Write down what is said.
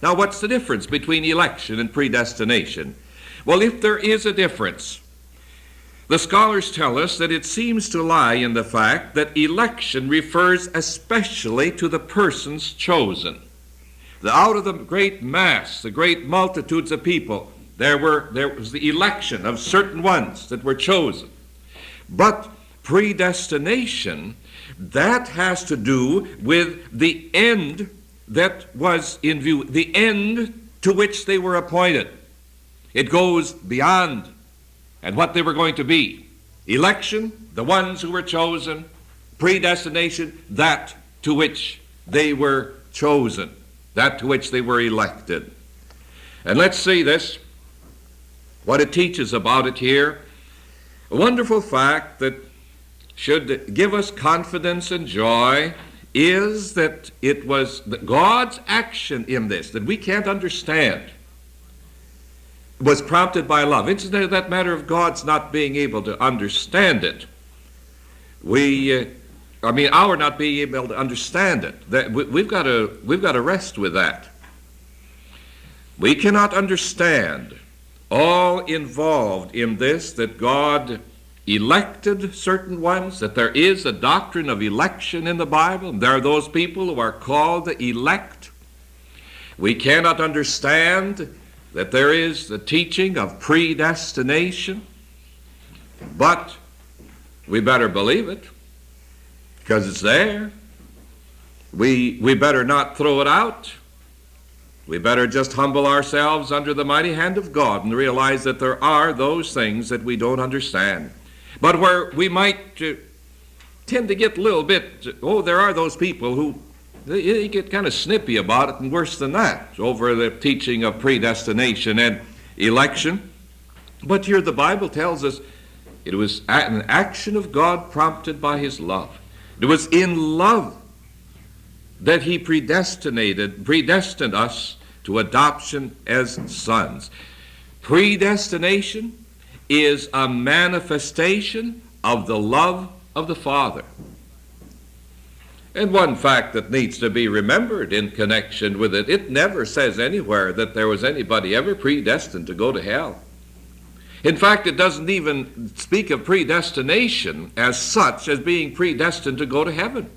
Now, what's the difference between election and predestination? Well, if there is a difference, the scholars tell us that it seems to lie in the fact that election refers especially to the persons chosen. Out of the great mass, the great multitudes of people, there was the election of certain ones that were chosen. But predestination, that has to do with the end that was in view, the end to which they were appointed. It goes beyond and what they were going to be. Election, the ones who were chosen. Predestination, that to which they were chosen, that to which they were elected. And let's see this, what it teaches about it here. A wonderful fact that should give us confidence and joy is that it was God's action in this that we can't understand was prompted by love. It's that matter of God's not being able to understand it. Our not being able to understand it. That we've got to rest with that. We cannot understand all involved in this, that God elected certain ones, that there is a doctrine of election in the Bible. There are those people who are called the elect. We cannot understand that there is the teaching of predestination, but we better believe it because it's there. We better not throw it out. We better just humble ourselves under the mighty hand of God and realize that there are those things that we don't understand. But where we might tend to get a little bit, there are those people who they get kind of snippy about it, and worse than that, over the teaching of predestination and election. But here the Bible tells us it was an action of God prompted by his love. It was in love that he predestined us to adoption as sons. Predestination is a manifestation of the love of the Father. And one fact that needs to be remembered in connection with it, it never says anywhere that there was anybody ever predestined to go to hell. In fact, it doesn't even speak of predestination as such as being predestined to go to heaven.